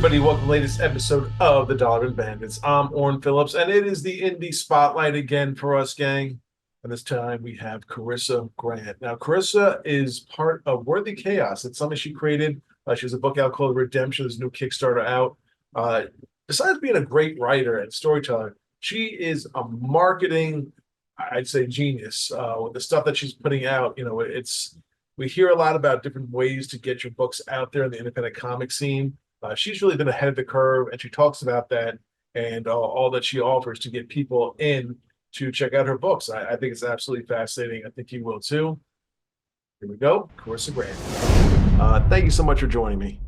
everybody, welcome to the latest episode of the Dollar and Bandits. I'm Orrin Phillips, and it is the indie spotlight again for us, gang. And this time we have Corissa Grant. Now, Corissa is part of Worthy Chaos. It's something she created. She has a book out called Redemption. There's a new Kickstarter out. Uh, Besides being a great writer and storyteller, she is a marketing, I'd say, genius. With the stuff that she's putting out, we hear a lot about different ways to get your books out there in the independent comic scene. She's really been ahead of the curve, and she talks about that and all that she offers to get people in to check out her books. I think it's absolutely fascinating. I think you will too. Here we go, Corissa Grant. Thank you so much for joining me.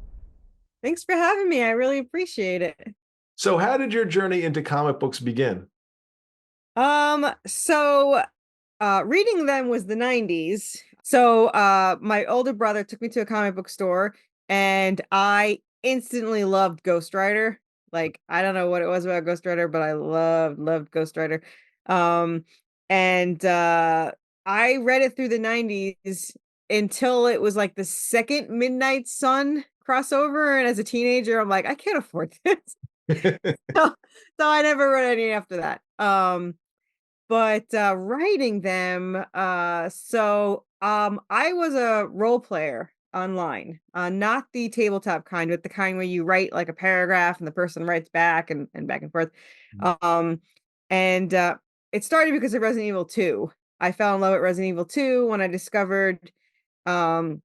Thanks for having me. I really appreciate it. So, how did your journey into comic books begin? Reading them was the 90s. My older brother took me to a comic book store and I instantly loved Ghost Rider. Like, I don't know what it was about Ghost Rider, but I loved Ghost Rider. Um, and I read it through the 90s until it was like the second Midnight Sun crossover. And as a teenager, I'm like, I can't afford this. So, so I never read any after that. But writing them, I was a role player online, not the tabletop kind, but the kind where you write like a paragraph and the person writes back and back and forth. Um, and It started because of Resident Evil 2. I fell in love with Resident Evil 2 when I discovered um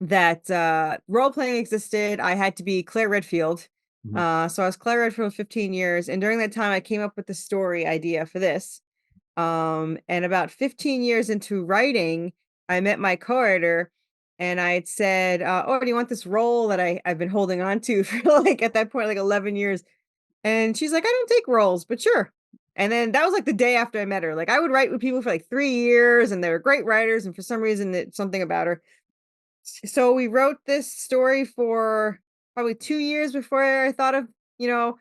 that role playing existed. I had to be Claire Redfield. Mhm. So I was Claire Redfield 15 years, and during that time I came up with the story idea for this. And about 15 years into writing, I met my co-writer and I had said, "Oh, do you want this role that I've been holding on to for like at that point, like 11 years?" And she's like, "I don't take roles, but sure." And then that was like the day after I met her. Like I would write with people for like 3 years and they were great writers. And for some reason, it's something about her. So we wrote this story for probably 2 years before I thought of, you know,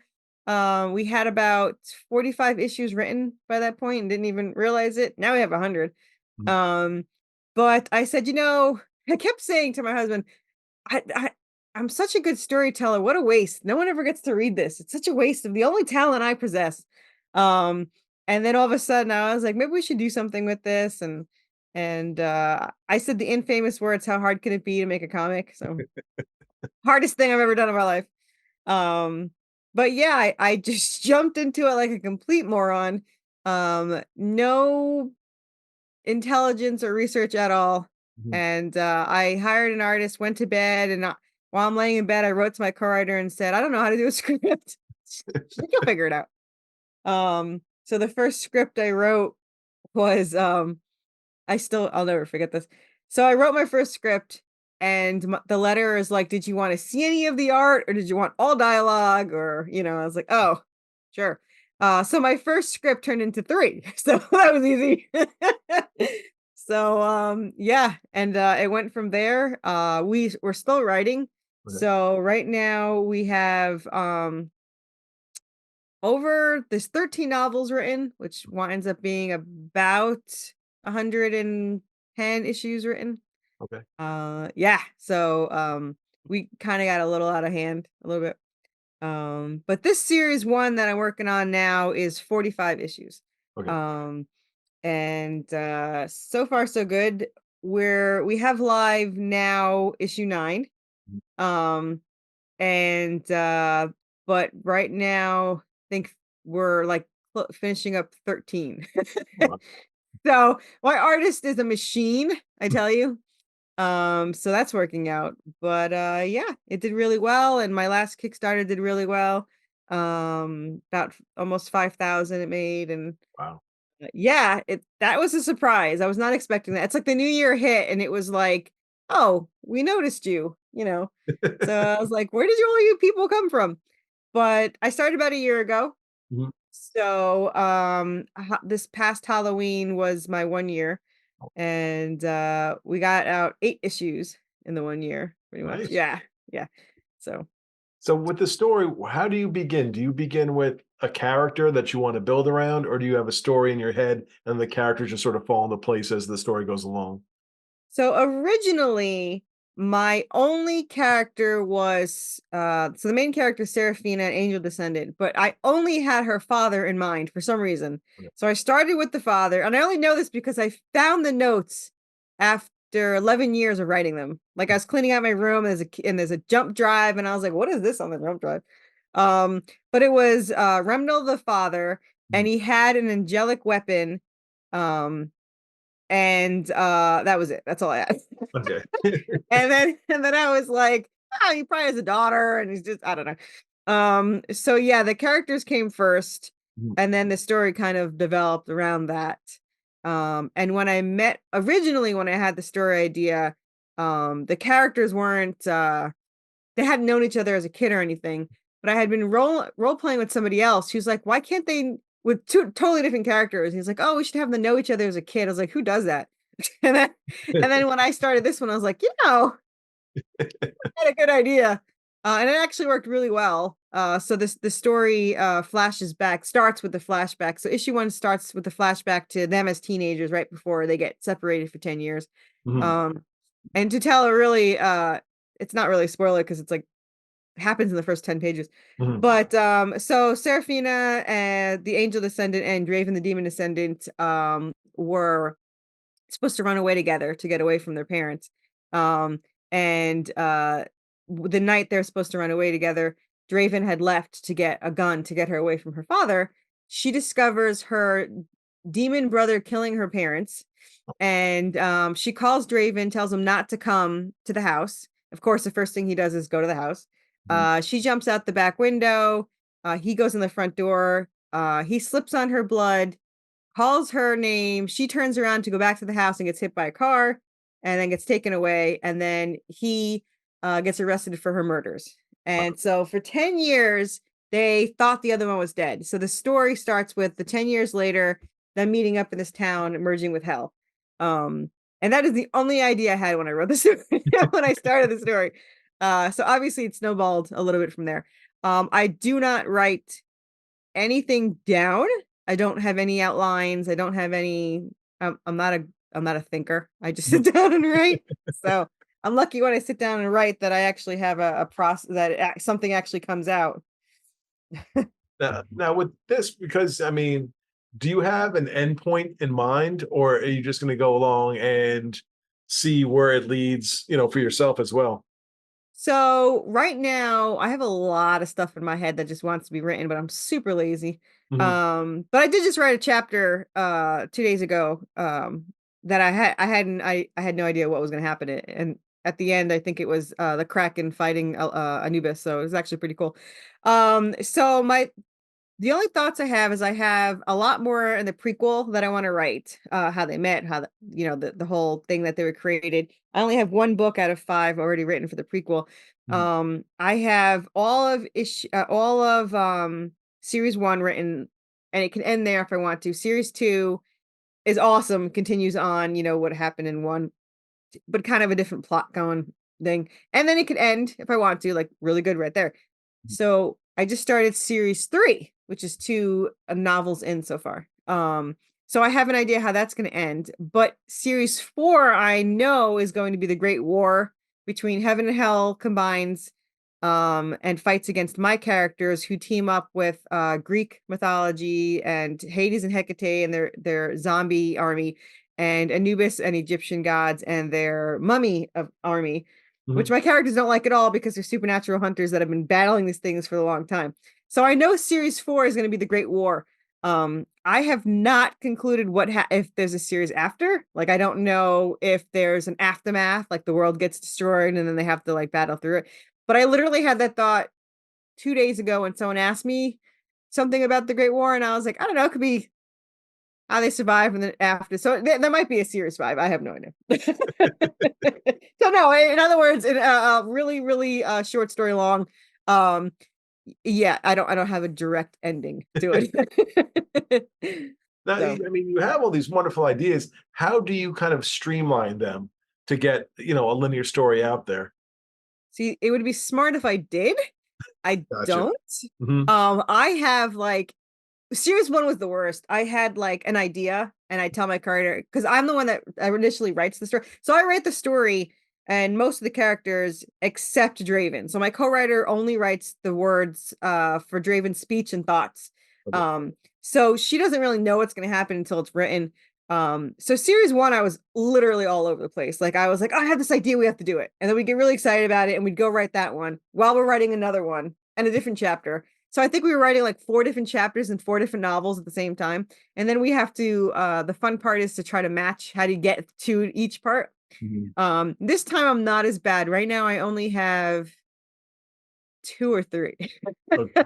we had about 45 issues written by that point and didn't even realize it. Now we have 100. Mhm. Um, but I said, I kept saying to my husband, I, I, I'm such a good storyteller. What a waste. No one ever gets to read this. It's such a waste of the only talent I possess. Um, and then all of a sudden I was like, maybe we should do something with this. And I said the infamous words, how hard can it be to make a comic? So hardest thing I've ever done in my life. Um, but yeah, I just jumped into it like a complete moron. No intelligence or research at all. Mhm. And I hired an artist, went to bed, and while I'm laying in bed, I wrote to my co-writer and said, I don't know how to do a script. She's like, you'll figure it out. So the first script I wrote was I'll never forget this. So I wrote my first script, and the letter is like, "Did you want to see any of the art, or did you want all dialogue?" Or I was like, "Oh, sure." So my first script turned into three, so that was easy. Yeah, and it went from there. We're still writing, Okay. so right now we have there's 13 novels written, which winds up being about 110 issues written. Okay. Yeah, so we kind of got a little out of hand a little bit. But this series one that I'm working on now is 45 issues. Okay. Um and So far so good. We have live now issue 9. Mhm. Um and But right now I think we're like finishing up 13. Wow. So my artist is a machine, I tell you. So that's working out. But yeah, it did really well, and my last Kickstarter did really well. About almost 5,000 it made, and Wow. yeah, it that was a surprise. I was not expecting that. It's like the new year hit and it was like, "Oh, we noticed you." So I was like, "Where did all you people come from?" But I started about a year ago. Mhm. So, this past Halloween was my 1 year, and we got out 8 issues in the 1 year, pretty much. Nice. Yeah, yeah. So, So with the story, how do you begin? Do you begin with a character that you want to build around, or do you have a story in your head and the characters just sort of fall into place as the story goes along? so originally My only character was so the main character is Seraphina, an angel descendant, but I only had her father in mind for some reason. So I started with the father, and I only know this because I found the notes after 11 years of writing them. Like I was cleaning out my room, and there's a jump drive, and I was like, "What is this on the jump drive?" Um, but it was Remnel the father, and Mhm. he had an angelic weapon. Um, and that was it. That's all I had. Okay. And then I was like, oh, he probably has a daughter, and he's just, I don't know. So yeah, the characters came first, Mhm. and then the story kind of developed around that. And when I met originally, when I had the story idea, the characters weren't they hadn't known each other as a kid or anything, but I had been role playing with somebody else who's like, why can't they with two totally different characters? He's like, oh, we should have them know each other as a kid. I was like, who does that? and then and then when I started this one, I was like, I had a good idea. And it actually worked really well. So the story starts with the flashback. So issue one starts with the flashback to them as teenagers right before they get separated for 10 years. Mhm. Um, and to tell a really it's not really a spoiler because it's like happens in the first 10 pages. Mhm. But so Seraphina and the angel descendant and Draven the demon descendant were supposed to run away together to get away from their parents. Um, and the night they're supposed to run away together, Draven had left to get a gun to get her away from her father. She discovers her demon brother killing her parents, and she calls Draven, tells him not to come to the house. Of course, the first thing he does is go to the house. Mhm. She jumps out the back window. He goes in the front door. He slips on her blood, calls her name. She turns around to go back to the house and gets hit by a car and then gets taken away. And then he gets arrested for her murders. And so for 10 years, they thought the other one was dead. So the story starts with the 10 years later, them meeting up in this town, merging with hell. Um, and that is the only idea I had when I wrote the story, when I started the story. So obviously it snowballed a little bit from there. I do not write anything down. I don't have any outlines. I don't have any. I'm not a thinker. I just sit down and write. So I'm lucky when I sit down and write that I actually have a process that something actually comes out. Now with this, because I mean, do you have an endpoint in mind, or are you just going to go along and see where it leads, for yourself as well? So right now I have a lot of stuff in my head that just wants to be written, but I'm super lazy. Mhm. But I did just write a chapter 2 days ago that I had no idea what was going to happen, and at the end I think it was the Kraken fighting Anubis, so it was actually pretty cool. So the only thoughts I have is I have a lot more in the prequel that I want to write, how they met, how the whole thing that they were created. I only have one book out of five already written for the prequel. Mhm. I have all of series one written, and it can end there if I want to. Series two is awesome, continues on, what happened in one, but kind of a different plot going thing. And then it could end if I want to, like really good right there. So I just started series three, which is two novels in so far. So I have an idea how that's going to end, but series four I know is going to be the Great War between heaven and hell combines, and fights against my characters who team up with Greek mythology and Hades and Hecate and their zombie army, and Anubis and Egyptian gods and their mummy of army, which Mhm. my characters don't like at all because they're supernatural hunters that have been battling these things for a long time. So I know series four is going to be the Great War. I have not concluded if there's a series after. Like I don't know if there's an aftermath, like the world gets destroyed and then they have to like battle through it. But I literally had that thought 2 days ago when someone asked me something about the Great War, and I was like, I don't know, it could be how they survive and then after. So there might be a series five. I have no idea. So no, in other words, in a really, really short story long. Um, yeah, I don't have a direct ending to it. Now, So I mean, you have all these wonderful ideas. How do you kind of streamline them to get, a linear story out there? see, it would be smart if I did. I Gotcha. don't. Hmm. I have like series one was the worst. I had like an idea and I tell my creator because I'm the one that initially writes the story. So I write the story and most of the characters except Draven. So my co-writer only writes the words for Draven's speech and thoughts. Okay. Um, so she doesn't really know what's going to happen until it's written. So series one, I was literally all over the place. Like I was like, oh, I have this idea, we have to do it. And then we get really excited about it and we'd go write that one while we're writing another one and a different chapter. So I think we were writing like 4 different chapters and 4 different novels at the same time. And then we have to the fun part is to try to match how to get to each part. Mhm. This time I'm not as bad. Right now I only have 2 or 3. Okay.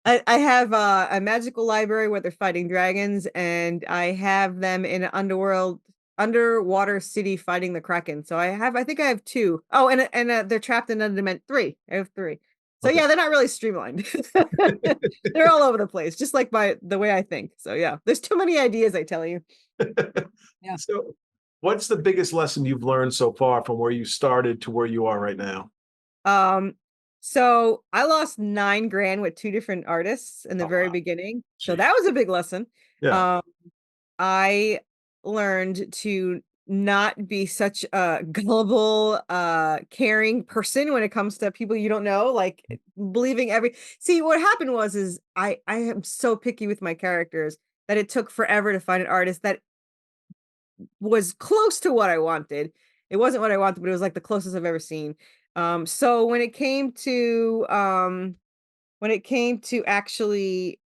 I have a magical library where they're fighting dragons, and I have them in an underwater city fighting the Kraken. So I think I have 2. Oh, and they're trapped in a dimension 3. I have 3. So Okay. yeah, they're not really streamlined. They're all over the place, just like the way I think. So yeah, there's too many ideas, I tell you. Yeah. So, what's the biggest lesson you've learned so far from where you started to where you are right now? Um, so I lost 9 grand with 2 different artists in the Oh very wow. beginning. So Gee. that was a big lesson. Yeah. Um, I learned to not be such a gullible, caring person when it comes to people you don't know, like believing every see what happened was is I am so picky with my characters that it took forever to find an artist that was close to what I wanted. It wasn't what I wanted, but it was like the closest I've ever seen. So when it came to actually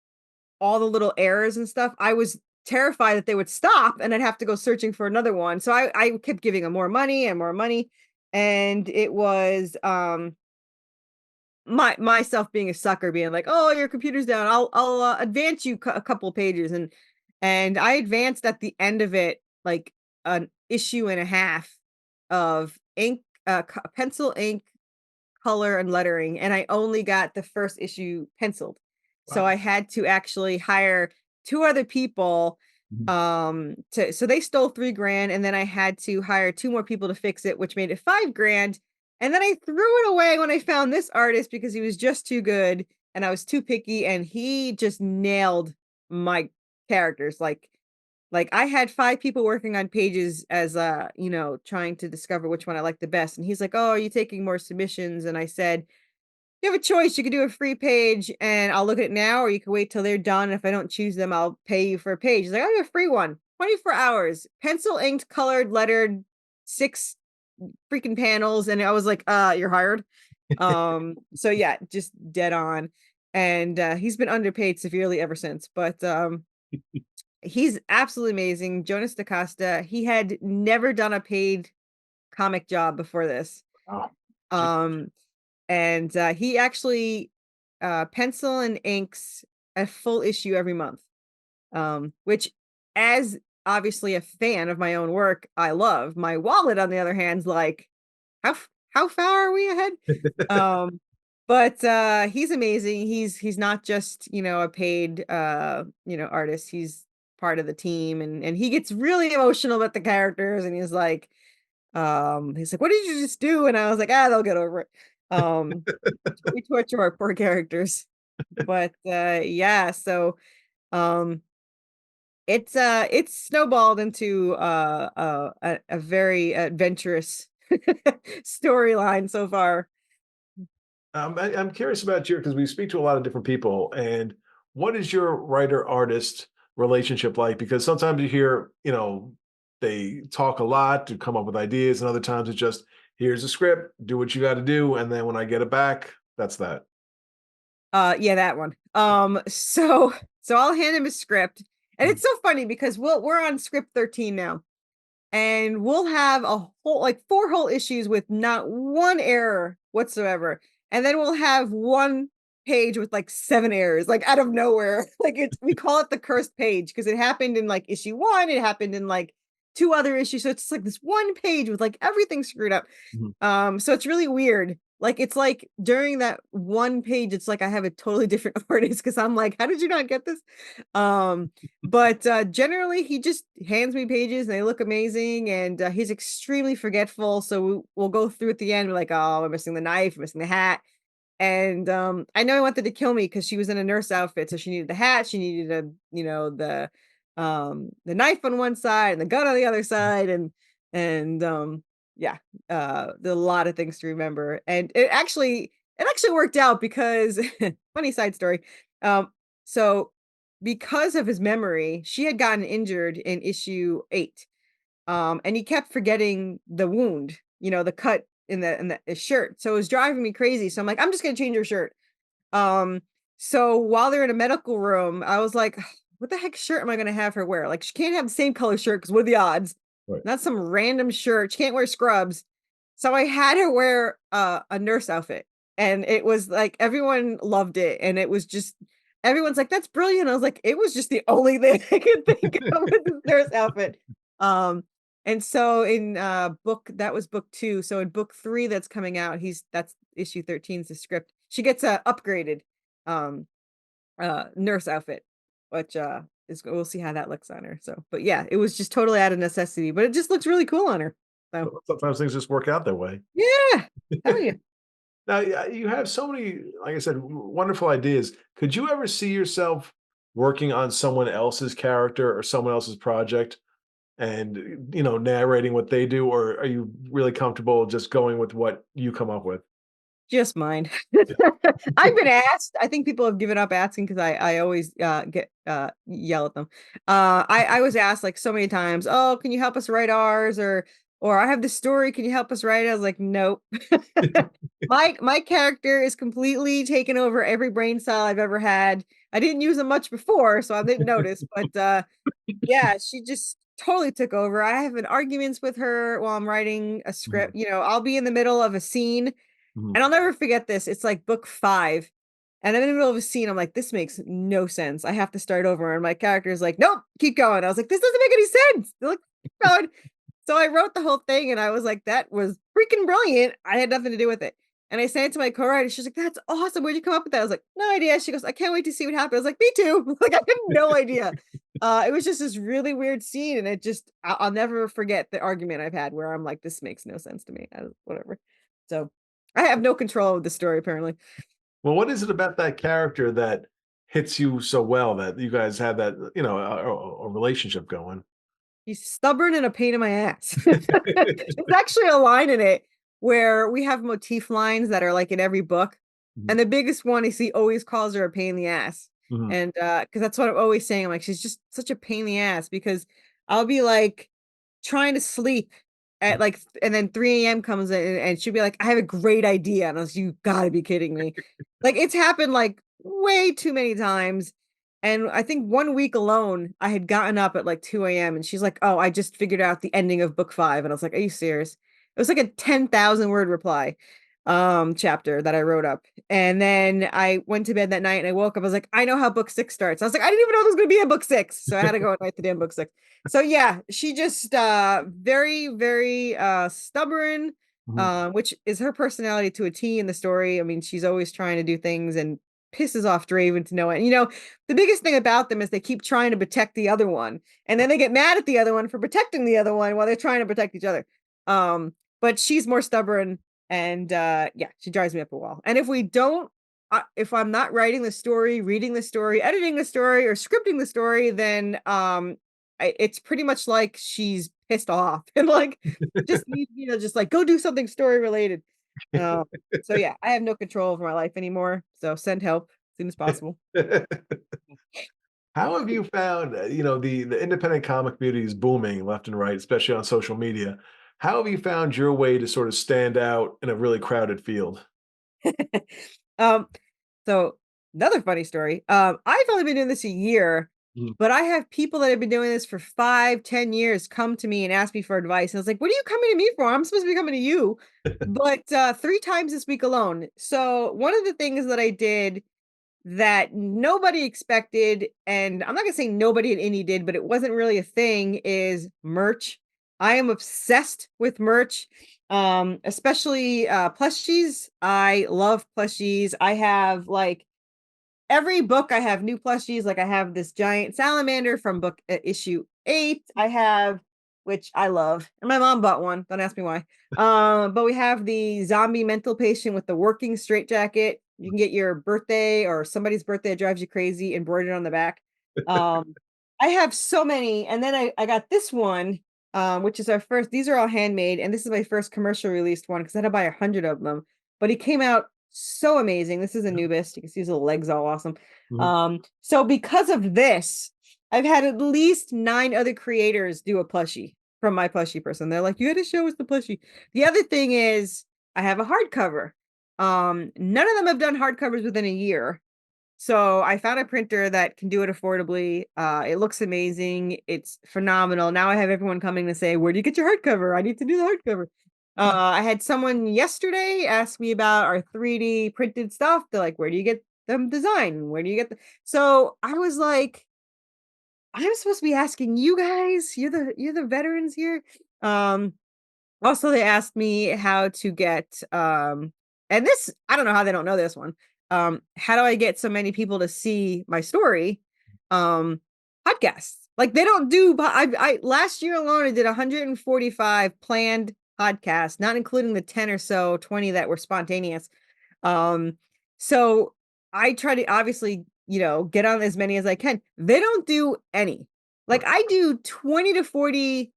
all the little errors and stuff, I was terrified that they would stop and I'd have to go searching for another one. So I kept giving them more money and more money. And it was myself being a sucker, being like, "Oh, your computer's down. I'll advance you a couple of pages," and I advanced at the end of it like an issue and a half of ink, pencil, ink, color, and lettering, and I only got the first issue penciled. So Wow. I had to actually hire 2 other people Mhm. to so they stole 3 grand, and then I had to hire 2 more people to fix it, which made it 5 grand. And then I threw it away when I found this artist because he was just too good and I was too picky, and he just nailed my characters. Like I had 5 people working on pages as trying to discover which one I like the best. And he's like, "Oh, are you taking more submissions?" And I said, "You have a choice. You could do a free page and I'll look at it now, or you can wait till they're done. If I don't choose them, I'll pay you for a page." He's like, "I have a free one. 24 hours, pencil inked, colored, lettered, 6 freaking panels." And I was like, you're hired. So yeah, just dead on. And he's been underpaid severely ever since. But he's absolutely amazing. Jonas DaCosta, he had never done a paid comic job before this. Wow. Gee. Um, and he actually pencil and inks a full issue every month. Which, as obviously a fan of my own work, I love. My wallet, on the other hand, is like, how far are we ahead? Um, but he's amazing. He's not just a paid artist. He's part of the team, and he gets really emotional about the characters, and he's like, "What did you just do?" And I was like, they'll get over it. Um, we torture our poor characters. But yeah, so um it's snowballed into a very adventurous storyline so far. I'm curious about your because we speak to a lot of different people, and what is your writer artist relationship like? Because sometimes you hear, they talk a lot to come up with ideas, and other times it's just here's a script, do what you got to do, and then when I get it back, that's that. Yeah, that one. So I'll hand him a script. And Mhm. it's so funny because we're on script 13 now. And we'll have a whole like 4 whole issues with not one error whatsoever. And then we'll have one page with like 7 errors, like out of nowhere. Like we call it the cursed page because it happened in like issue 1, it happened in like 2 other issues. So it's just like this one page with like everything screwed up. Mhm. So it's really weird. Like it's like during that one page, it's like I have a totally different artist because I'm like, how did you not get this? But generally he just hands me pages and they look amazing, and he's extremely forgetful. So we'll go through at the end, we're like, "Oh, I'm missing the knife, I'm missing the hat." And I know he wanted to kill me because she was in a nurse outfit, so she needed the hat, she needed the knife on one side and the gun on the other side, and yeah, a lot of things to remember, and it actually worked out because funny side story. Um, so because of his memory, she had gotten injured in issue 8, and he kept forgetting the wound, the cut in the shirt. So it was driving me crazy. So I'm like, I'm just gonna change her shirt. Um, so while they're in a medical room, I was like, what the heck shirt am I gonna have her wear? Like, she can't have the same color shirt because what are the odds? Right. Not some random shirt. She can't wear scrubs. So I had her wear a nurse outfit. And it was like everyone loved it. And it was just everyone's like, that's brilliant. I was like, it was just the only thing I could think of with this nurse outfit. Um, and so in that was book 2. So in book 3 that's coming out, that's issue 13 is the script. She gets a upgraded um nurse outfit, which is we'll see how that looks on her. So, but yeah, it was just totally out of necessity, but it just looks really cool on her. So Sometimes things just work out that way. yeah, tell you. Now, yeah, you have so many, like I said, wonderful ideas. Could you ever see yourself working on someone else's character or someone else's project and, narrating what they do, or are you really comfortable just going with what you come up with? Just mine. I've been asked. I think people have given up asking because I always get yell at them. I was asked like so many times, "Oh, can you help us write ours?" or "I have this story, can you help us write it?" I was like, "Nope." My character is completely taken over every brain cell I've ever had. I didn't use them much before, so I didn't notice, but yeah, she just totally took over. I have an arguments with her while I'm writing a Mhm, script. I'll be in the middle of a scene mhm. and I'll never forget this. It's like book 5, and I'm in the middle of a scene. I'm like, this makes no sense. I have to start over. And my character is like, nope, keep going. I was like, this doesn't make any sense. They're like, keep going. So I wrote the whole thing and I was like, that was freaking brilliant. I had nothing to do with it. And I sent it to my co-writer. She's like, that's awesome. Where'd you come up with that? I was like, no idea. She goes, I can't wait to see what happens. I was like, me too. Like, I had no idea. It was just this really weird scene. And I'll never forget the argument I've had where I'm like, this makes no sense to me. Whatever. So I have no control of the story, apparently. Well, what is it about that character that hits you so well that you guys have that, a relationship going? He's stubborn and a pain in my ass. There's actually a line in it where we have motif lines that are like in every book. Mhm, And the biggest one is he always calls her a pain in the ass. mhm, And because that's what I'm always saying. I'm like, she's just such a pain in the ass because I'll be like trying to sleep at like and then 3 a.m. comes in and she'll be like, I have a great idea. And I was, you gotta be kidding me. Like it's happened like way too many times. And I think 1 week alone, I had gotten up at like 2 a.m. and she's like, oh, I just figured out the ending of book 5. And I was like, are you serious? It was like a 10,000 word reply chapter that I wrote up. And then I went to bed that night and I woke up. I was like, I know how book 6 starts. I was like, I didn't even know there was gonna be a book 6. So I had to go and write the damn book 6. So yeah, she just very, very stubborn, mhm. which is her personality to a T in the story. I mean, she's always trying to do things and pisses off Draven to no end. The biggest thing about them is they keep trying to protect the other one, and then they get mad at the other one for protecting the other one while they're trying to protect each other. But she's more stubborn, and yeah, she drives me up a wall. And if I'm not writing the story, reading the story, editing the story, or scripting the story, then it's pretty much like she's pissed off and like just needs me to just like go do something story related. Uh, so yeah, I have no control over my life anymore. So send help as soon as possible. How have you found, the independent comic community is booming left and right, especially on social media. How have you found your way to sort of stand out in a really crowded field? um, so another funny story. I've only been doing this a year, Mhm. but I have people that have been doing this for 5, 10 years come to me and ask me for advice. And I was like, what are you coming to me for? I'm supposed to be coming to you. But 3 times this week alone. So one of the things that I did that nobody expected, and I'm not gonna say nobody at indie did, but it wasn't really a thing, is merch. I am obsessed with merch, especially plushies. I love plushies. I have like every book I have new plushies. Like I have this giant salamander from book issue 8. I have, which I love, and my mom bought one. Don't ask me why. But we have the zombie mental patient with the working straitjacket. You can get your birthday or somebody's birthday that drives you crazy embroidered on the back. Um, I have so many, and then I got this one. which is our first. These are all handmade, and this is my first commercial released one because I had to buy 100 of them. But he came out so amazing. This is a Nubist. You can see his little legs all awesome. Mhm. So because of this, I've had at least 9 other creators do a plushie from my plushie person. They're like, you got to show us the plushie. The other thing is I have a hardcover. None of them have done hardcovers within a year. So I found a printer that can do it affordably. It looks amazing. It's phenomenal. Now I have everyone coming to say, where do you get your hardcover? I need to do the hardcover. I had someone yesterday ask me about our 3D printed stuff. They're like, where do you get them design? Where do you get the so I was like, I'm supposed to be asking you guys. You're the veterans here. Um, Also, they asked me how to get and this I don't know how they don't know this one. How do I get so many people to see my story? Um, Podcasts. Like they don't do I last year alone I did 145 planned podcasts, not including the 10 or so, 20 that were spontaneous. Um, so I try to obviously, get on as many as I can. They don't do any. Like Right, I do 20 to 40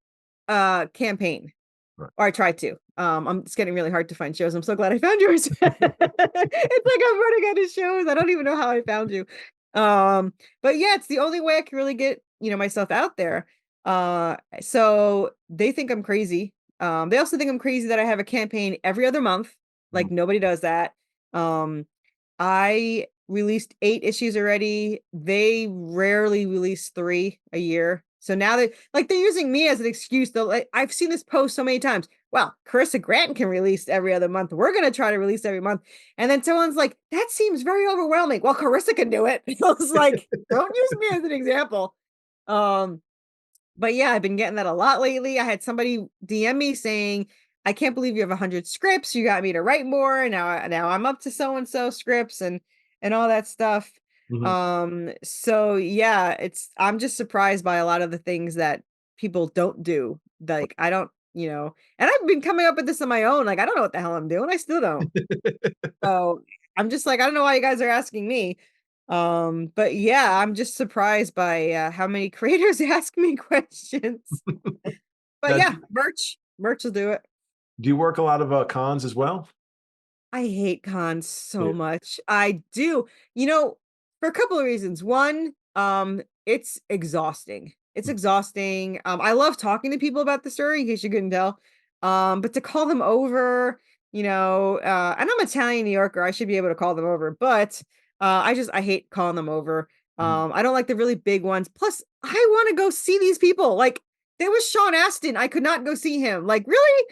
campaign right. or I try to. It's getting really hard to find shows. I'm so glad I found yours. It's like I'm running out of shows. I don't even know how I found you. But yeah, it's the only way I can really get, myself out there. So they think I'm crazy. They also think I'm crazy that I have a campaign every other month. Mhm. Like nobody does that. Um, I released 8 issues already. They rarely release 3 a year. So now they're using me as an excuse. Though I've seen this post so many times. Well, Corissa Grant can release every other month. We're gonna try to release every month. And then someone's like, that seems very overwhelming. Well, Carissa can do it. I was like, don't use me as an example. Um, but yeah, I've been getting that a lot lately. I had somebody DM me saying, "I can't believe you have 100 scripts. You got me to write more. And now I'm up to so and so scripts and all that stuff." Mhm. So yeah, I'm just surprised by a lot of the things that people don't do. Like I don't, and I've been coming up with this on my own. Like I don't know what the hell I'm doing. I still don't. So I'm just like, I don't know why you guys are asking me. But yeah, I'm just surprised by how many creators ask me questions. But Now, yeah, merch will do it. do you work a lot of cons as well? I hate cons Yeah. so much. I do. For a couple of reasons. One, it's exhausting. It's Mm. exhausting. I love talking to people about the story, in case you couldn't tell. But to call them over, and I'm Italian New Yorker, I should be able to call them over, but I hate calling them over. Mhm. I don't like the really big ones. Plus, I want to go see these people. Like there was Sean Astin. I could not go see him. Like, really?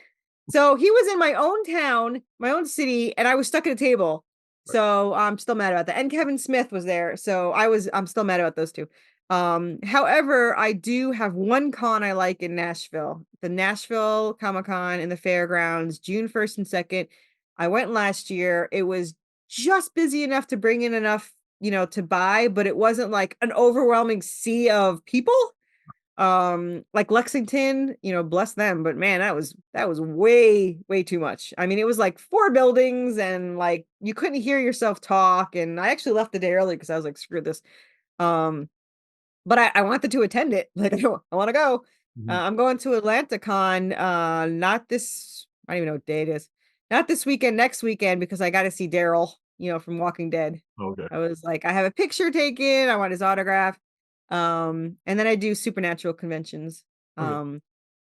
So he was in my own town, my own city, and I was stuck at a table. Right. So I'm still mad about that. And Kevin Smith was there. So I'm still mad about those two. However, I do have one con I like in Nashville, the Nashville Comic Con in the fairgrounds, June 1st and 2nd. I went last year. It was just busy enough to bring in enough, to buy, but it wasn't like an overwhelming sea of people. Like Lexington, bless them, but man, that was way too much. I mean, it was like 4 buildings and like you couldn't hear yourself talk, and I actually left the day early because I was like, screw this. um but I wanted to attend it. Like I want to go. Mhm. I'm going to AtlantaCon, not this, I don't even know what day it is, not this weekend, next weekend, because I got to see Daryl, from Walking Dead. Okay. I was like, I have a picture taken, I want his autograph. And then I do supernatural conventions. Okay.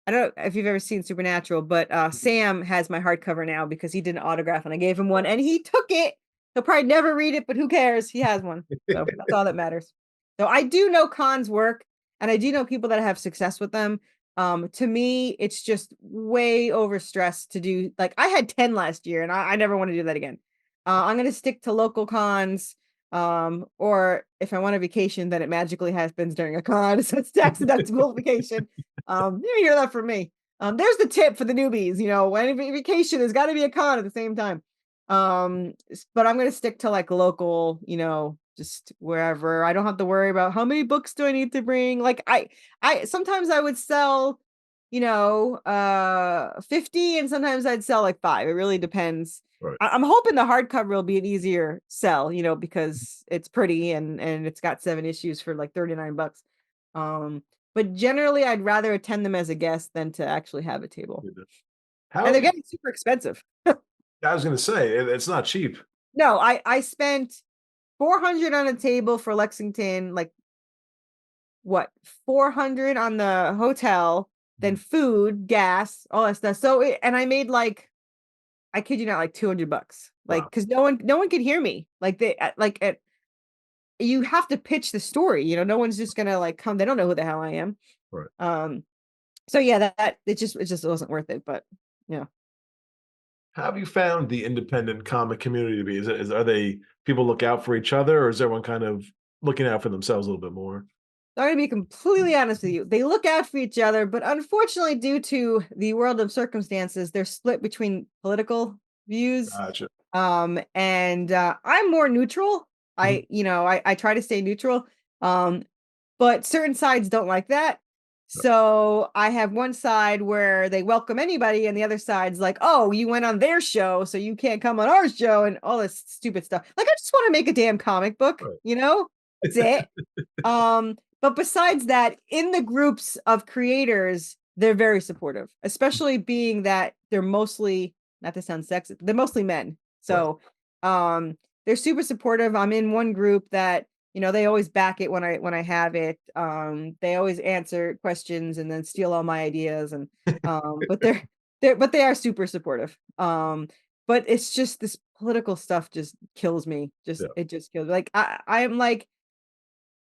I don't know if you've ever seen Supernatural, but Sam has my hardcover now because he did an autograph and I gave him one and he took it. He'll probably never read it, but who cares? He has one. So that's all that matters. So I do know cons work and I do know people that have success with them. To me, it's just way overstressed to do. Like I had 10 last year and I never want to do that again. I'm going to stick to local cons. Or if I want a vacation, then it magically happens during a con. So it's tax deductible vacation. You hear that from me. There's the tip for the newbies. When vacation has got to be a con at the same time. But I'm gonna stick to like local, just wherever. I don't have to worry about how many books do I need to bring. Like I sometimes I would sell, 50, and sometimes I'd sell like 5. It really depends. Right. I'm hoping the hardcover will be an easier sell, because it's pretty and it's got 7 issues for like $39. Um, but generally I'd rather attend them as a guest than to actually have a table. And How, they're getting super expensive. I was going to say, it's not cheap. No, I spent 400 on a table for Lexington, like what, 400 on the hotel, then food, gas, all that stuff. So and I made like, I kid you not, like $200, like, Wow. because no one could hear me. Like you have to pitch the story, no one's just gonna like come. They don't know who the hell I am. Right. Um, so yeah, that it just wasn't worth it. But yeah. How have you found the independent comic community to be? Are they people look out for each other, or is everyone kind of looking out for themselves a little bit more? I'm gonna be completely honest with you. They look out for each other, but unfortunately, due to the world of circumstances, they're split between political views. Gotcha. And I'm more neutral. Mhm. I try to stay neutral. Um, but certain sides don't like that. Right. So I have one side where they welcome anybody, and the other side's like, oh, you went on their show, so you can't come on our show, and all this stupid stuff. Like, I just want to make a damn comic book, Right. That's it. But besides that, in the groups of creators, they're very supportive, especially being that they're mostly, not to sound sexist, they're mostly men. Right. So they're super supportive. I'm in one group that, they always back it when I have it. They always answer questions and then steal all my ideas. And but they are super supportive. But it's just this political stuff just kills me. Yeah. It just kills me. Like I am like,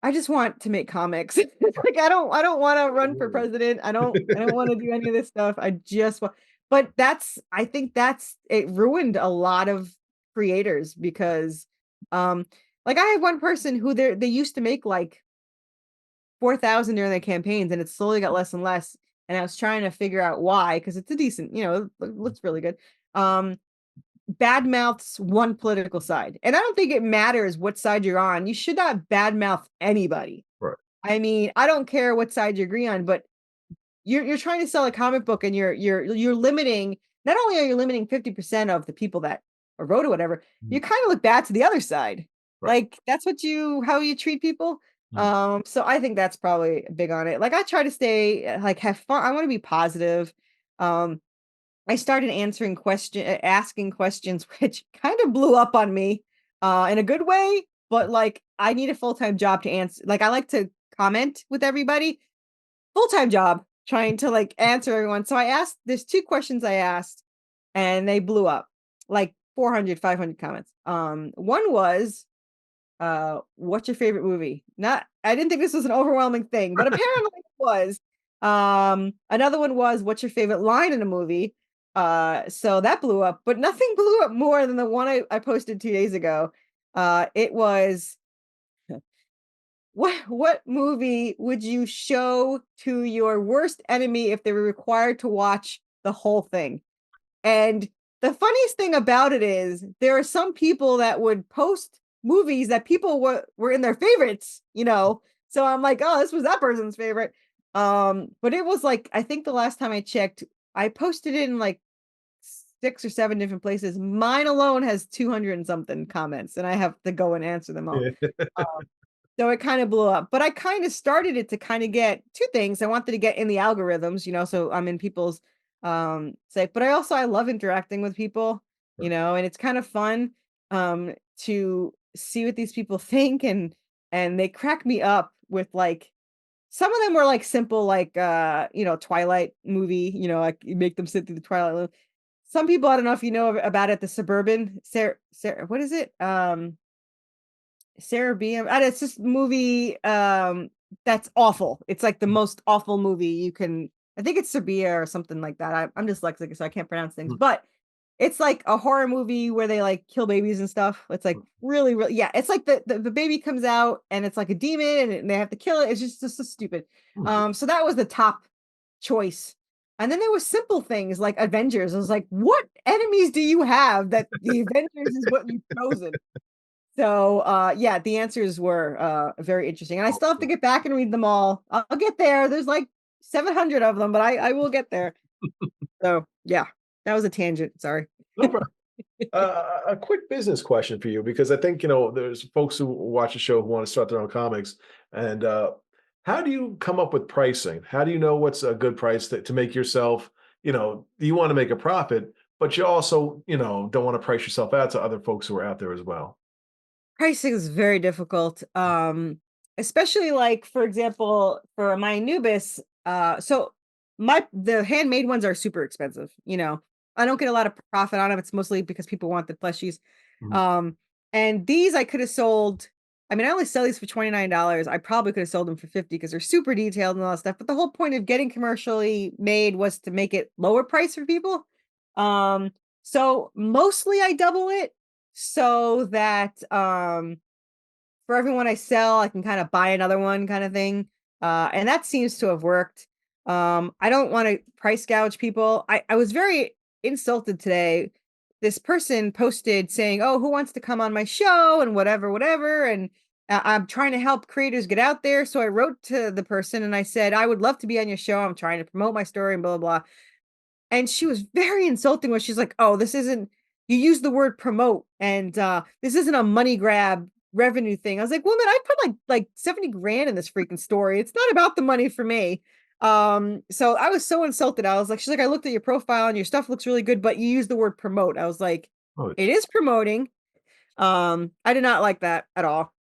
I just want to make comics. Like I don't want to run for president. I don't want to do any of this stuff. I just want, but I think it ruined a lot of creators because like I have one person who they used to make like 4,000 during their campaigns, and it slowly got less and less. And I was trying to figure out why, because it's a decent, it looks really good. Badmouths one political side. And I don't think it matters what side you're on. You should not badmouth anybody. Right. I mean, I don't care what side you agree on, but you're trying to sell a comic book, and you're limiting, not only are you limiting 50% of the people that or vote or whatever, you Mhm. kind of look bad to the other side. Right. Like that's how you treat people. Mhm. So I think that's probably big on it. Like I try to stay like have fun. I want to be positive. Um, I started asking questions, which kind of blew up on me, in a good way, but like I need a full-time job to answer. Like I like to comment with everybody, full-time job, trying to like answer everyone. So there's two questions I asked and they blew up like 400, 500 comments. One was, what's your favorite movie? Not, I didn't think this was an overwhelming thing, but apparently it was. Another one was, what's your favorite line in a movie? So that blew up, but nothing blew up more than the one I posted 2 days ago. It was, what movie would you show to your worst enemy if they were required to watch the whole thing? And the funniest thing about it is there are some people that would post movies that people were in their favorites. So I'm like, oh, this was that person's favorite. But it was like, I think the last time I checked, I posted it in like 6 or 7 different places. Mine alone has 200 and something comments, and I have to go and answer them all. So it kind of blew up, but I kind of started it to kind of get two things. I wanted to get in the algorithms, so I'm in people's say, but I love interacting with people, and it's kind of fun to see what these people think, and they crack me up with like some of them were like simple, like Twilight movie, like you make them sit through the Twilight movie. Some people, I don't know if you know about it, the Suburban Sarah, what is it? Cerebium. And it's this movie that's awful. It's like the most awful movie you can. I think it's Serbia or something like that. I'm dyslexic, so I can't pronounce things. Mhm. But it's like a horror movie where they like kill babies and stuff. It's like really, really, yeah. It's like the baby comes out and it's like a demon and they have to kill it. It's just so stupid. Mhm. So that was the top choice. And then there was simple things like Avengers. I was like, what enemies do you have that the Avengers is what you've chosen? So yeah, the answers were very interesting. And I still have to get back and read them all. I'll get there. There's like 700 of them, but I will get there. So yeah, that was a tangent. Sorry. No problem. A quick business question for you, because I think there's folks who watch the show who want to start their own comics, and How do you come up with pricing? How do you know what's a good price to make yourself, you want to make a profit, but you also, don't want to price yourself out to other folks who are out there as well? Pricing is very difficult, especially, like, for example, for my Anubis, so the handmade ones are super expensive, I don't get a lot of profit on them. It's mostly because people want the plushies, Mhm. um, and these I could have sold. I mean, I only sell these for $29. I probably could have sold them for 50 because they're super detailed and all that stuff, but the whole point of getting commercially made was to make it lower price for people, um, so mostly I double it so that, for everyone I sell, I can kind of buy another one kind of thing. And that seems to have worked. I don't want to price gouge people. I was very insulted today. This person posted saying, "Oh, who wants to come on my show?" and whatever, whatever. And I'm trying to help creators get out there. So I wrote to the person and I said, "I would love to be on your show. I'm trying to promote my story and blah, blah, blah." And she was very insulting when she's like, "Oh, this isn't you use the word promote and this isn't a money grab revenue thing." I was like, "Woman, I put like 70 grand in this freaking story. It's not about the money for me." So I was so insulted. I was like, she's like, "I looked at your profile and your stuff looks really good, but you use the word promote." I was like, Oh, "It is promoting." I did not like that at all.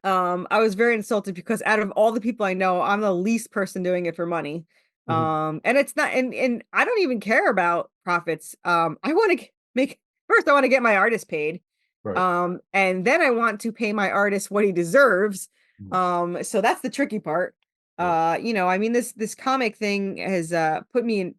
I was very insulted because out of all the people I know, I'm the least person doing it for money. mhm, And it's not, and I don't even care about profits. I want to make first, I want to get my artist paid. right. And then I want to pay my artist what he deserves. Mhm, So that's the tricky part. right. I mean, this comic thing has put me in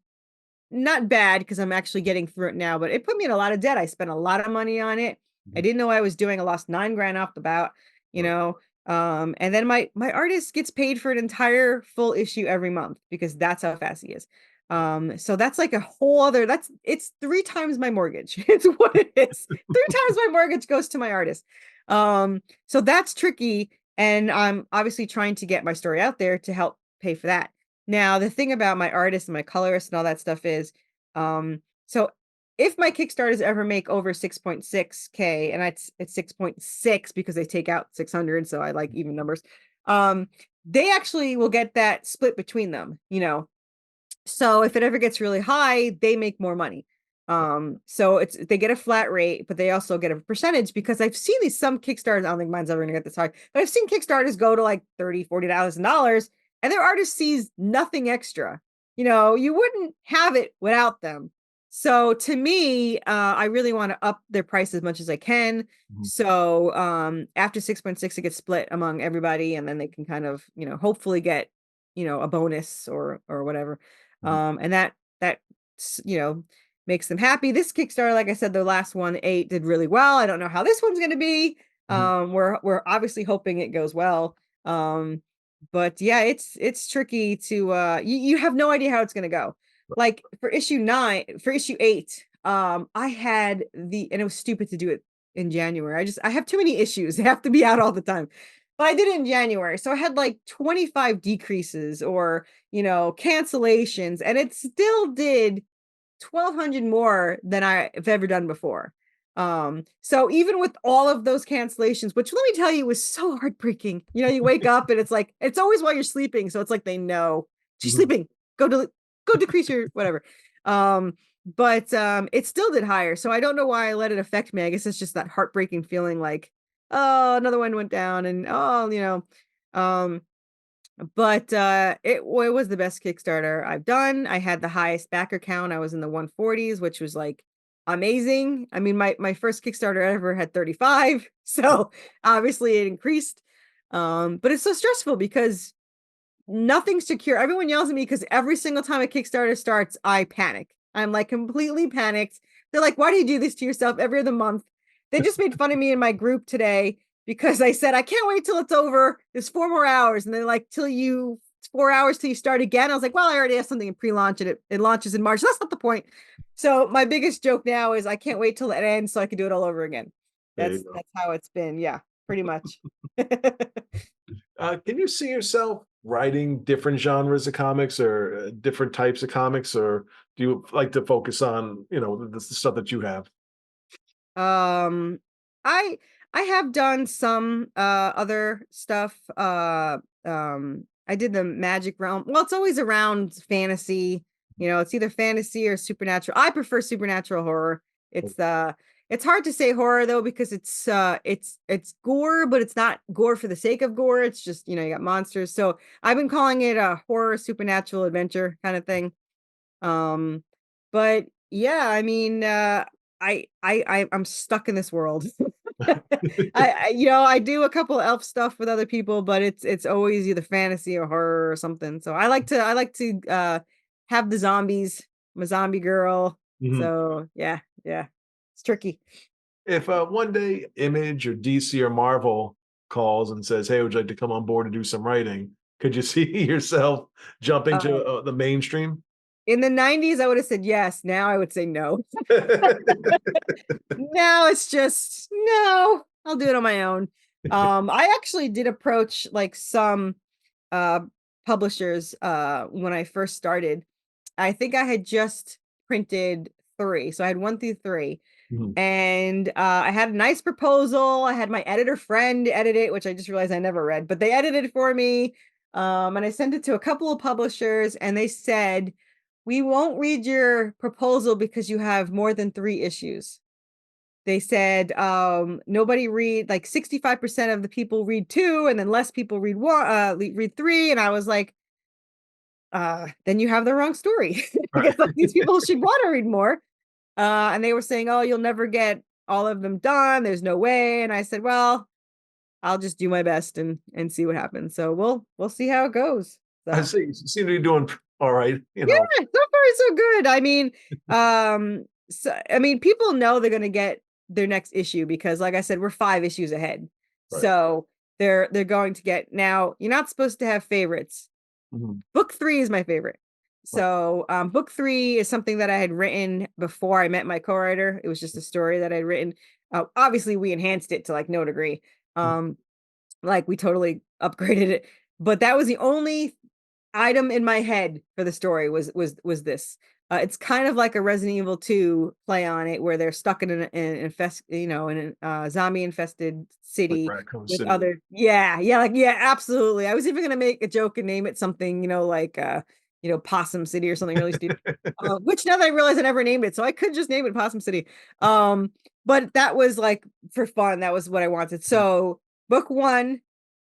not bad because I'm actually getting through it now, but it put me in a lot of debt. I spent a lot of money on it. I Mhm, didn't know what I was doing. I lost 9 grand off the bat, you right. know. And then my artist gets paid for an entire full issue every month because that's how fast he is. So that's like a whole other it's 3 times my mortgage. It's what it is. 3 times my mortgage goes to my artist. So that's tricky. And I'm obviously trying to get my story out there to help pay for that. Now, the thing about my artist and my colorist and all that stuff is, so if my Kickstarters ever make over 6.6K, and it's 6.6 because they take out 600, so I like even numbers. Um, they actually will get that split between them. So if it ever gets really high, they make more money. So they get a flat rate, but they also get a percentage because I've seen these some Kickstarters. I don't think mine's ever gonna get this high, but I've seen Kickstarters go to like 30, $40,000 and their artist sees nothing extra. You wouldn't have it without them. So to me, I really want to up their price as much as I can. Mhm, So after 6.6, it gets split among everybody, and then they can kind of, hopefully get, a bonus or whatever. mhm, And that you know makes them happy. This Kickstarter, like I said, the last one eight did really well. I don't know how this one's going to be. mhm, We're obviously hoping it goes well. But yeah, it's tricky to you have no idea how it's going to go. Like for issue 8, I had and it was stupid to do it in January. I have too many issues. They have to be out all the time. But I did it in January. So I had like 25 decreases or cancellations, and it still did 1,200 more than I've ever done before. So even with all of those cancellations, which let me tell you was so heartbreaking. You wake up and it's like it's always while you're sleeping, so it's like they know she's mhm, sleeping. Go decrease your whatever. Um, but it still did higher. So I don't know why I let it affect me. I guess it's just that heartbreaking feeling like, oh, another one went down, and um but it was the best Kickstarter I've done. I had the highest backer count. I was in the 140s, which was like amazing. I mean, my first Kickstarter ever had 35, so obviously it increased. But it's so stressful because nothing's secure. Everyone yells at me because every single time a Kickstarter starts, I panic. I'm like completely panicked. They're like, "Why do you do this to yourself every other month?" They just made fun of me in my group today because I said, "I can't wait till it's over. There's 4 more hours." And they're like, it's 4 hours till you start again. I was like, "Well, I already have something in pre-launch and it launches in March." That's not the point. So my biggest joke now is I can't wait till it ends so I can do it all over again. there you That's go. that's how it's been. Yeah, pretty much. Can you see yourself writing different genres of comics or different types of comics, or do you like to focus on, the stuff that you have? Um, I I have done some other stuff. I did the magic realm. Well, it's always around fantasy. It's either fantasy or supernatural. I prefer supernatural horror. It's hard to say horror though because it's gore, but it's not gore for the sake of gore. It's just, you got monsters. So I've been calling it a horror supernatural adventure kind of thing. Um, but yeah, I mean, I'm stuck in this world. I do a couple elf stuff with other people, but it's always either fantasy or horror or something. So I like to have the zombies. I'm a zombie girl. Mhm. So yeah, it's tricky. If one day Image or DC or Marvel calls and says, "Hey, would you like to come on board and do some writing?" Could you see yourself jumping to Um, the mainstream? in the 90s, I would have said yes. Now I would say no. Now it's just no, I'll do it on my own. I actually did approach like some uh publishers when I first started. I think I had just printed 3. So I had 1 through 3. Mhm. And I had a nice proposal. I had my editor friend edit it, which I just realized I never read, but they edited it for me. And I sent it to a couple of publishers and they said, "We won't read your proposal because you have more than 3 issues." They said, nobody read like 65% of the people read 2 and then less people read 1 read 3 and I was like, then you have the wrong story Right. because like these people should want to read more. And they were saying, "Oh, you'll never get all of them done. There's no way." And I said, "Well, I'll just do my best and see what happens. So we'll see how it goes." I So see. You seem to be doing all right. yeah, so far so good. I mean, people know they're gonna get their next issue because, like I said, we're 5 issues ahead. Right. So they're going to get now. You're not supposed to have favorites. Mhm. Book 3 is my favorite. Right. So book 3 is something that I had written before I met my co-writer. It was just a story that I'd written. Obviously, we enhanced it to like no degree. Mhm. Um, like we totally upgraded it, but that was the only item in my head for the story was this. It's kind of like a Resident Evil 2 play on it, where they're stuck in an in a zombie infested Like city Raccoon with City. other. Yeah, like yeah, absolutely. I was even gonna make a joke and name it something, like Possum City or something really stupid. Which now that I realize I never named it, so I could just name it Possum City. Um, but that was like for fun. That was what I wanted. So book 1,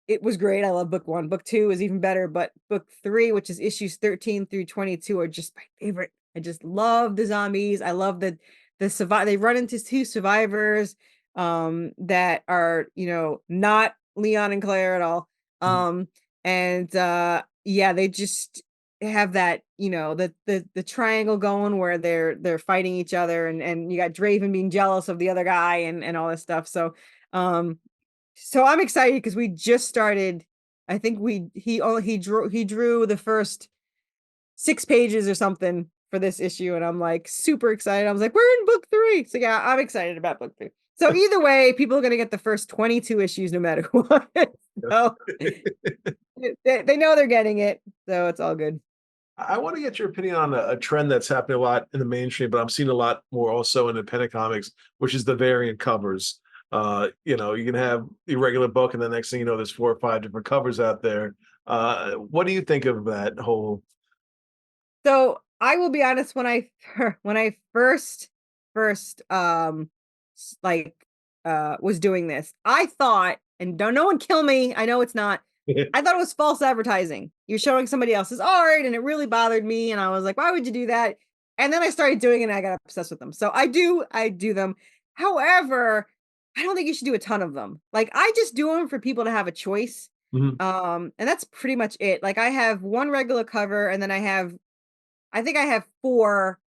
it was great. I love book 1. Book 2 is even better, but book 3, which is issues 13 through 22, are just my favorite. I just love the zombies. I love the survive. They run into 2 survivors that are, not Leon and Claire at all. Mhm. Um and yeah, they just have that, the triangle going where they're fighting each other and you got Draven being jealous of the other guy and all this stuff. Um so I'm excited because we just started. I think he drew the first 6 pages or something for this issue, and I'm like super excited. I was like, we're in book 3. So yeah, I'm excited about book 3. So either way, people are gonna get the first 22 issues no matter what. So they know they're getting it, so it's all good. I want to get your opinion on a trend that's happening a lot in the mainstream, but I'm seeing a lot more also in independent comics, which is the variant covers. You can have the regular book, and the next thing you know, there's 4 or 5 different covers out there. What do you think of that whole? So I will be honest, when I first was doing this, I thought, and don't no one kill me, I know it's not. I thought it was false advertising. You're showing somebody else's art, and it really bothered me. And I was like, why would you do that? And then I started doing it and I got obsessed with them. So I do them. However, I don't think you should do a ton of them. Like I just do them for people to have a choice. Mhm. And that's pretty much it. Like I have one regular cover, and then I think I have 4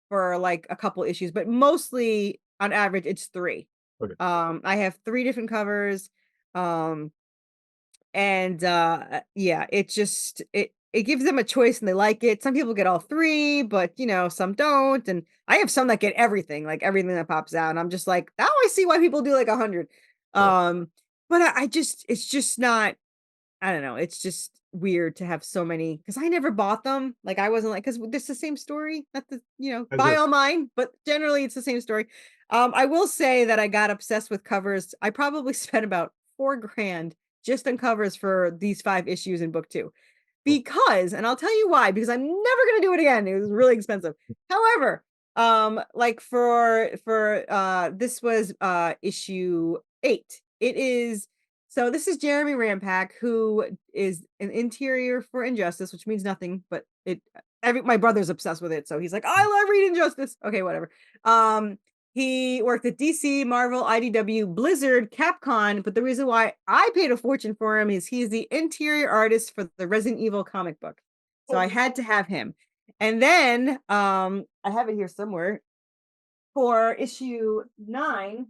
for, like, a couple issues, but mostly, on average, it's 3. Okay. I have 3 different covers, um, and, yeah, it gives them a choice and they like it. Some people get all 3, but, some don't, and I have some that get everything, like, everything that pops out, and I'm just like, "Now I see why people do, like, 100." Right. But I just it's just not. I don't know, it's just weird to have so many because I never bought them. Like, I wasn't like, because it's the same story, not the That's buy it. all mine, but generally it's the same story. I will say that I got obsessed with covers. I probably spent about 4 grand just on covers for these 5 issues in book 2. because, and I'll tell you why, because I'm never going to do it again. It was really expensive. However, like for this was issue 8. It is, so this is Jeremy Rampak, who is an interior for Injustice, which means nothing, but my brother's obsessed with it, so he's like, I love reading Injustice. Okay, whatever. He worked at DC, Marvel, IDW, Blizzard, Capcom, but the reason why I paid a fortune for him is he's the interior artist for the Resident Evil comic book. So I had to have him. And then I have it here somewhere for issue 9.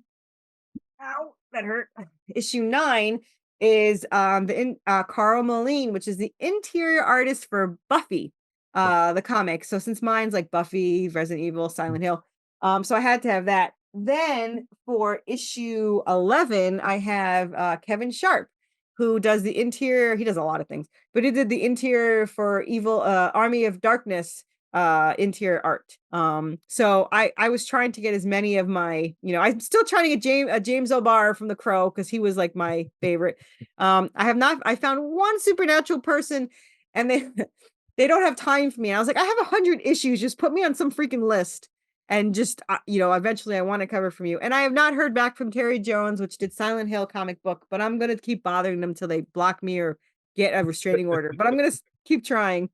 Ow, that hurt. Issue 9 is Carl Moline, which is the interior artist for Buffy, the comic. So since mine's like Buffy, Resident Evil, Silent Hill, so I had to have that. Then for issue 11, I have Kevin Sharp, who does the interior. He does a lot of things, but he did the interior for Evil Army of Darkness interior art. So I was trying to get as many of my, I'm still trying to get James O'Barr from The Crow, because he was like my favorite. I found one supernatural person, and they don't have time for me. And I was like, I have 100 issues, just put me on some freaking list, and just eventually I want to cover from you. And I have not heard back from Terry Jones, which did Silent Hill comic book, but I'm gonna keep bothering them till they block me or get a restraining order, but I'm gonna keep trying.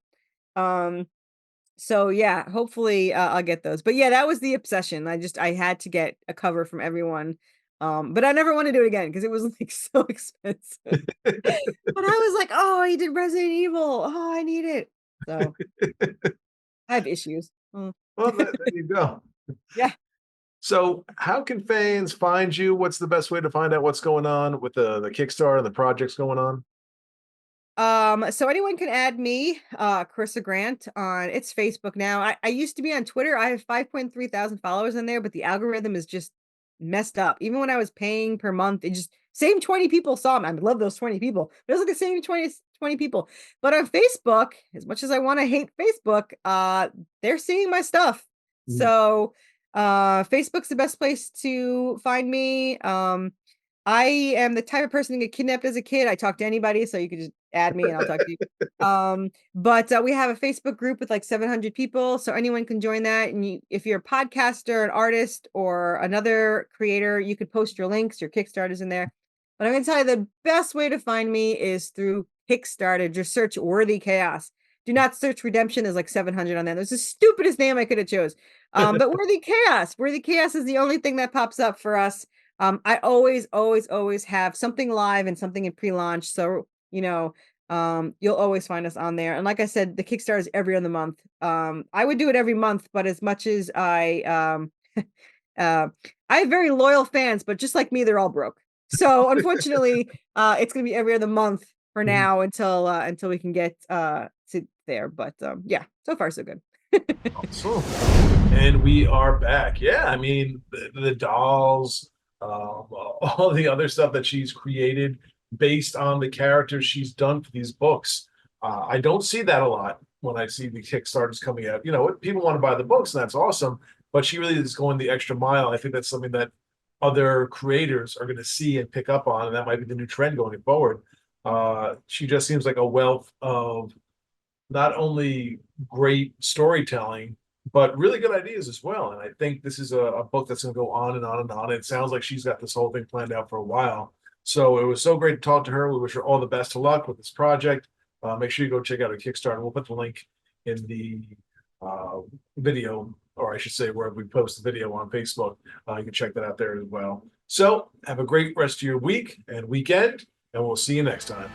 So yeah, hopefully I'll get those. But yeah, that was the obsession. I had to get a cover from everyone. But I never want to do it again because it was like so expensive. But I was like, oh, he did Resident Evil. Oh, I need it. So I have issues. Well, there you go. Yeah. So how can fans find you? What's the best way to find out what's going on with the Kickstarter and the projects going on? So anyone can add me, Corissa Grant, on it's Facebook now. I used to be on Twitter. I have 5.3 thousand followers in there, but the algorithm is just messed up. Even when I was paying per month, it just same 20 people saw me. I love those 20 people. But it was like the same 20 people. But on Facebook, as much as I want to hate Facebook, they're seeing my stuff. So Facebook's the best place to find me. I am the type of person to get kidnapped as a kid. I talk to anybody, so you can just add me and I'll talk to you. But we have a Facebook group with like 700 people, so anyone can join that. And if you're a podcaster, an artist, or another creator, you could post your links, your Kickstarters in there. But I'm going to tell you the best way to find me is through Kickstarter. Just search Worthy Chaos. Do not search Redemption. There's like 700 on there. There's the stupidest name I could have chose. But Worthy Chaos. Worthy Chaos is the only thing that pops up for us. I always have something live and something in pre-launch. So, you'll always find us on there. And like I said, the Kickstarter is every other month. I would do it every month, but as much as I have very loyal fans, but just like me, they're all broke. So unfortunately, it's going to be every other month for now until we can get to there. But yeah, so far so good. Awesome. And we are back. Yeah, I mean the dolls, all the other stuff that she's created based on the characters she's done for these books. I don't see that a lot when I see the Kickstarters coming out. People want to buy the books, and that's awesome, but she really is going the extra mile. I think that's something that other creators are going to see and pick up on, and that might be the new trend going forward. She just seems like a wealth of not only great storytelling, but really good ideas as well. And I think this is a book that's going to go on and on and on. It sounds like she's got this whole thing planned out for a while. So it was so great to talk to her. We wish her all the best of luck with this project. Make sure you go check out her Kickstarter. We'll put the link in the video, or I should say, where we post the video on Facebook. You can check that out there as well. So have a great rest of your week and weekend, and we'll see you next time.